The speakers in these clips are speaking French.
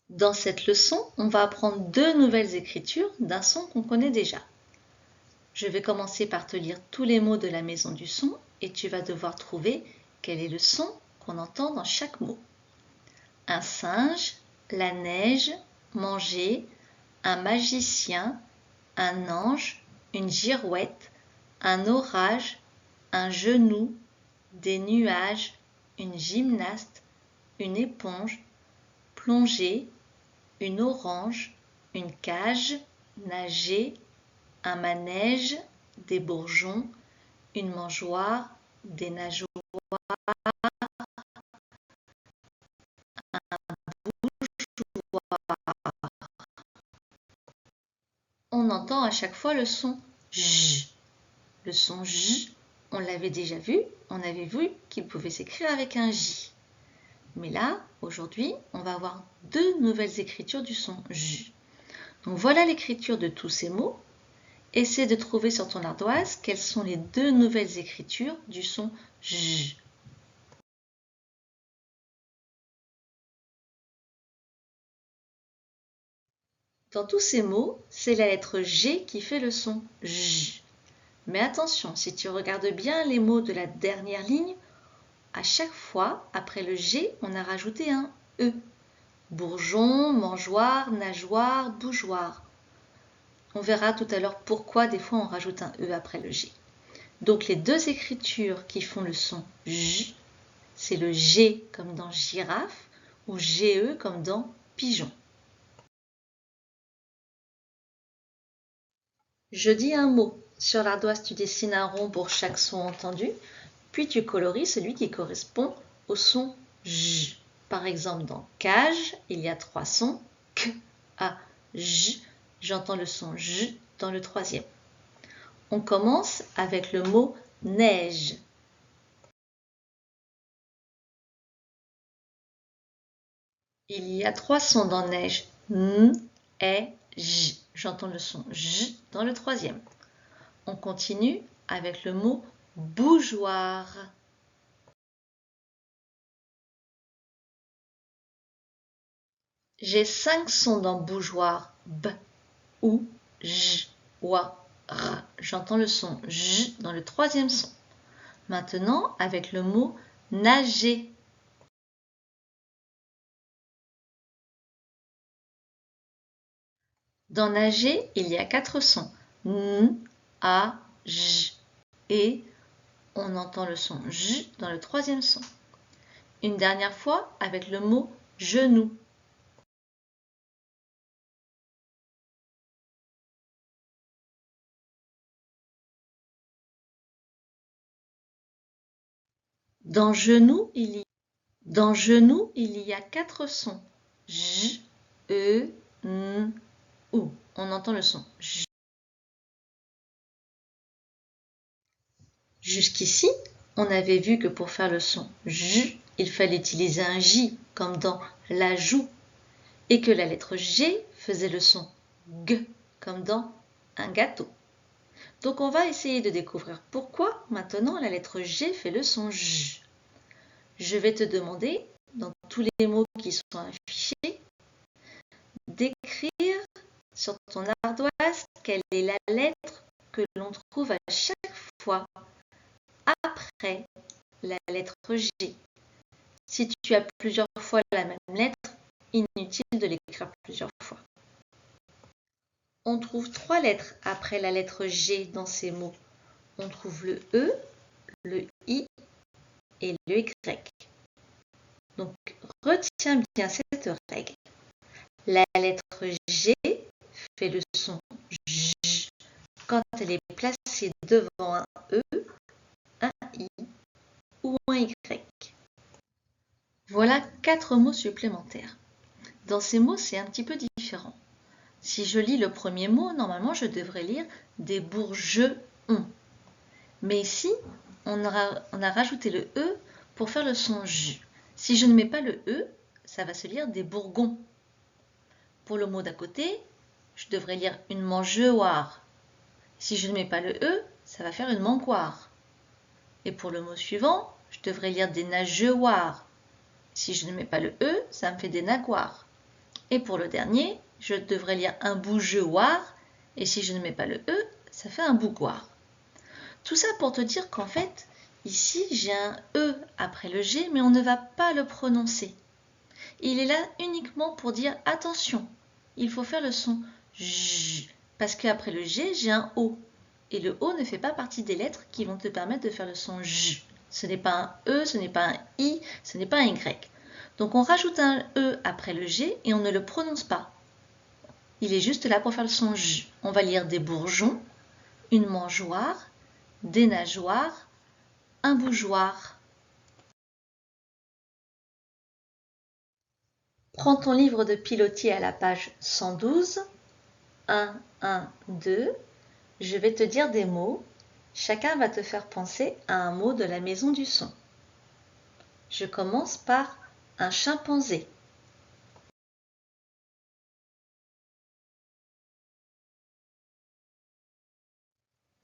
Dans cette leçon, on va apprendre deux nouvelles écritures d'un son qu'on connaît déjà. Je vais commencer par te lire tous les mots de la maison du son et tu vas devoir trouver quel est le son qu'on entend dans chaque mot. Un singe, la neige, manger, un magicien, un ange, une girouette, un orage, un genou, des nuages, une gymnaste, une éponge, plonger, une orange, une cage, nager, un manège, des bourgeons, une mangeoire, des nageoires, on entend à chaque fois le son J. Le son J, on l'avait déjà vu, on avait vu qu'il pouvait s'écrire avec un J. Mais là, aujourd'hui, on va avoir deux nouvelles écritures du son J. Donc voilà l'écriture de tous ces mots. Essaie de trouver sur ton ardoise quelles sont les deux nouvelles écritures du son J. Dans tous ces mots, c'est la lettre G qui fait le son J. Mais attention, si tu regardes bien les mots de la dernière ligne, à chaque fois, après le G, on a rajouté un E. Bourgeon, mangeoire, nageoire, bougeoir. On verra tout à l'heure pourquoi des fois on rajoute un E après le G. Donc les deux écritures qui font le son J, c'est le G comme dans girafe ou GE comme dans pigeon. Je dis un mot. Sur l'ardoise, tu dessines un rond pour chaque son entendu, puis tu colories celui qui correspond au son J. Par exemple, dans cage, il y a trois sons, K, A, J. J'entends le son J dans le troisième. On commence avec le mot neige. Il y a trois sons dans neige, N, E, J. J'entends le son J dans le troisième. On continue avec le mot bougeoir. J'ai 5 sons dans bougeoir, B, OU, J, OA, R. J'entends le son J dans le troisième son. Maintenant, avec le mot nager. Dans nager, il y a 4 sons, N, A, J. Et on entend le son J dans le troisième son. Une dernière fois avec le mot genou. Dans genou, il y a 4 sons. J, E, N, OU. On entend le son J. Jusqu'ici, on avait vu que pour faire le son J, il fallait utiliser un J comme dans la joue et que la lettre G faisait le son G comme dans un gâteau. Donc on va essayer de découvrir pourquoi maintenant la lettre G fait le son J. Je vais te demander, dans tous les mots qui sont affichés, d'écrire sur ton ardoise quelle est la lettre que l'on trouve à chaque fois après la lettre G. Si tu as plusieurs fois la même lettre, inutile de l'écrire plusieurs fois. On trouve 3 lettres après la lettre G dans ces mots. On trouve le E, le I et le Y. Donc, retiens bien cette règle. La lettre G fait le son J quand elle est placée devant un E, un I ou un Y. Voilà 4 mots supplémentaires. Dans ces mots, c'est un petit peu différent. Si je lis le premier mot, normalement, je devrais lire des bourgeons. Mais ici, on a rajouté le E pour faire le son J. Si je ne mets pas le E, ça va se lire des bourgons. Pour le mot d'à côté, je devrais lire une mangeoire. Si je ne mets pas le E, ça va faire une mangeoire. Et pour le mot suivant, je devrais lire des nageoires. Si je ne mets pas le E, ça me fait des nageoires. Et pour le dernier, je devrais lire un bougeoir, et si je ne mets pas le E, ça fait un bougoir. Tout ça pour te dire qu'en fait, ici j'ai un E après le G, mais on ne va pas le prononcer. Il est là uniquement pour dire attention, il faut faire le son J, parce qu'après le G, j'ai un O. Et le O ne fait pas partie des lettres qui vont te permettre de faire le son J. Ce n'est pas un E, ce n'est pas un I, ce n'est pas un Y. Donc on rajoute un E après le G et on ne le prononce pas. Il est juste là pour faire le son J. On va lire des bourgeons, une mangeoire, des nageoires, un bougeoir. Prends ton livre de pilotis à la page 112. 1, 1, 2. Je vais te dire des mots. Chacun va te faire penser à un mot de la maison du son. Je commence par un chimpanzé.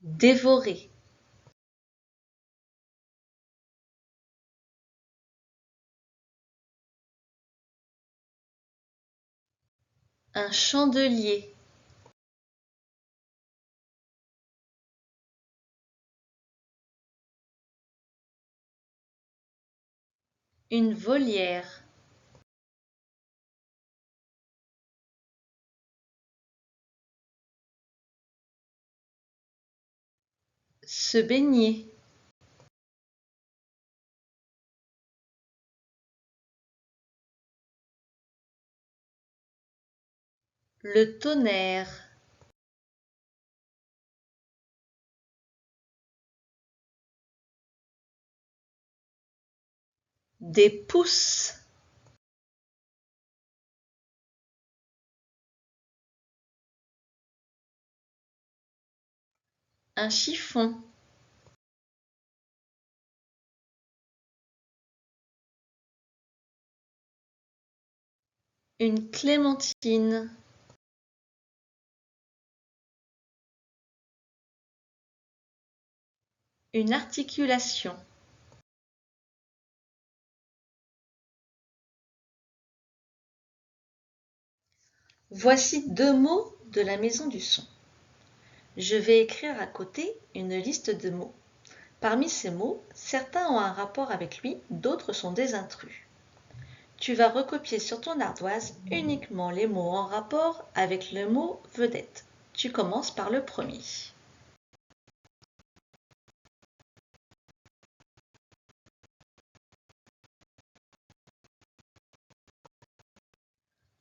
Dévorer. Un chandelier. Une volière. Se baigner. Le tonnerre. Des pousses. Un chiffon. Une clémentine. Une articulation. Voici 2 mots de la maison du son. Je vais écrire à côté une liste de mots. Parmi ces mots, certains ont un rapport avec lui, d'autres sont des intrus. Tu vas recopier sur ton ardoise uniquement les mots en rapport avec le mot vedette. Tu commences par le premier.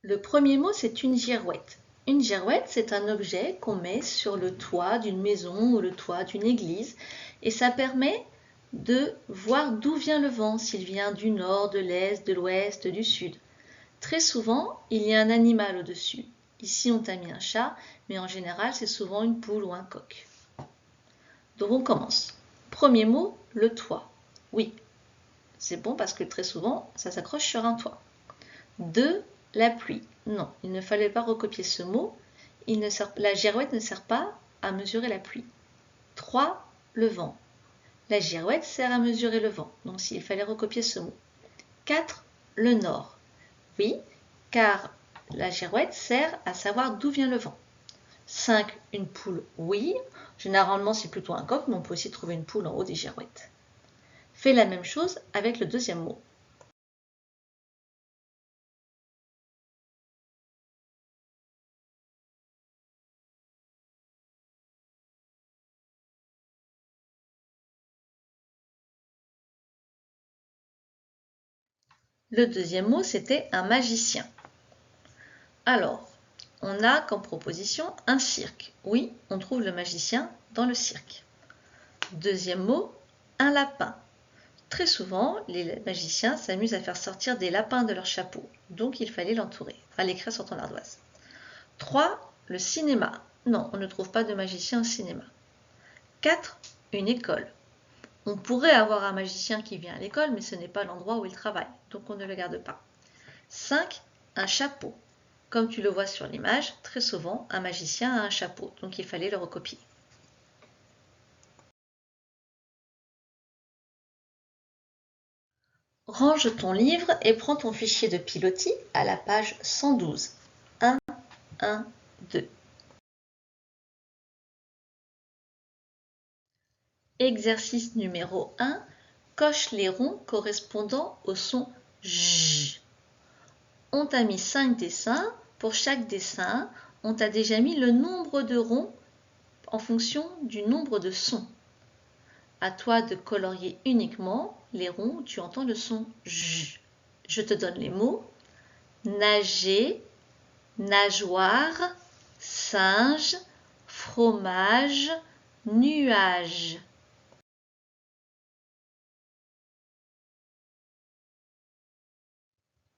Le premier mot, c'est une girouette. Une girouette, c'est un objet qu'on met sur le toit d'une maison ou le toit d'une église et ça permet de voir d'où vient le vent, s'il vient du nord, de l'est, de l'ouest, du sud. Très souvent, il y a un animal au-dessus. Ici, on t'a mis un chat, mais en général, c'est souvent une poule ou un coq. Donc, on commence. Premier mot, le toit. Oui, c'est bon parce que très souvent, ça s'accroche sur un toit. 2. La pluie. Non, il ne fallait pas recopier ce mot. La girouette ne sert pas à mesurer la pluie. 3. Le vent. La girouette sert à mesurer le vent. Donc, il fallait recopier ce mot. 4. Le nord. Oui, car la girouette sert à savoir d'où vient le vent. 5. Une poule. Oui, généralement c'est plutôt un coq, mais on peut aussi trouver une poule en haut des girouettes. Fais la même chose avec le deuxième mot. Le deuxième mot, c'était un magicien. Alors, on a comme proposition un cirque. Oui, on trouve le magicien dans le cirque. Deuxième mot, un lapin. Très souvent, les magiciens s'amusent à faire sortir des lapins de leur chapeau. Donc, il fallait l'entourer. Il fallait l'écrire sur ton ardoise. 3. Le cinéma. Non, on ne trouve pas de magicien au cinéma. 4. Une école. On pourrait avoir un magicien qui vient à l'école, mais ce n'est pas l'endroit où il travaille, donc on ne le garde pas. 5. Un chapeau. Comme tu le vois sur l'image, très souvent, un magicien a un chapeau, donc il fallait le recopier. Range ton livre et prends ton fichier de pilotis à la page 112. 1, 1, 2. Exercice numéro 1. Coche les ronds correspondant au son J. On t'a mis 5 dessins. Pour chaque dessin, on t'a déjà mis le nombre de ronds en fonction du nombre de sons. À toi de colorier uniquement les ronds où tu entends le son J. Je te donne les mots. Nager, nageoire, singe, fromage, nuage.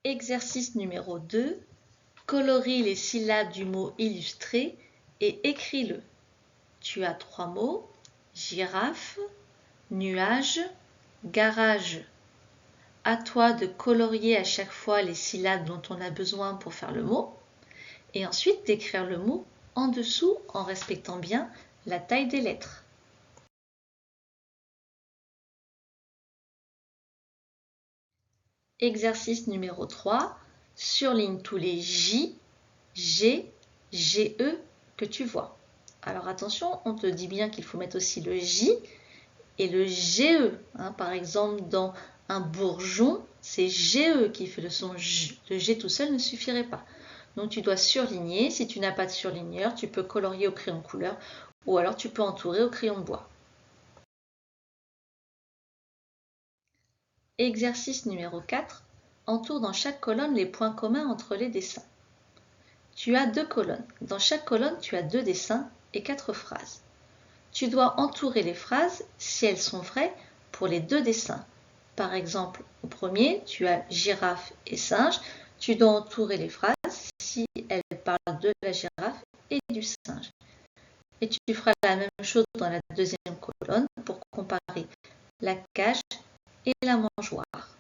Exercice numéro 2. Colorie les syllabes du mot illustré et écris-le. Tu as 3 mots, girafe, nuage, garage. À toi de colorier à chaque fois les syllabes dont on a besoin pour faire le mot et ensuite d'écrire le mot en dessous en respectant bien la taille des lettres. Exercice numéro 3. Surligne tous les J, G, GE que tu vois. Alors attention, on te dit bien qu'il faut mettre aussi le J et le GE. Par exemple, dans un bourgeon, c'est GE qui fait le son J. Le G tout seul ne suffirait pas. Donc tu dois surligner. Si tu n'as pas de surligneur, tu peux colorier au crayon couleur ou alors tu peux entourer au crayon de bois. Exercice numéro 4. Entoure dans chaque colonne les points communs entre les dessins. Tu as 2 colonnes. Dans chaque colonne, tu as 2 dessins et 4 phrases. Tu dois entourer les phrases si elles sont vraies pour les 2 dessins. Par exemple, au premier, tu as girafe et singe. Tu dois entourer les phrases si elles parlent de la girafe et du singe. Et tu feras la même chose dans la deuxième colonne pour comparer la cage et la mangeoire.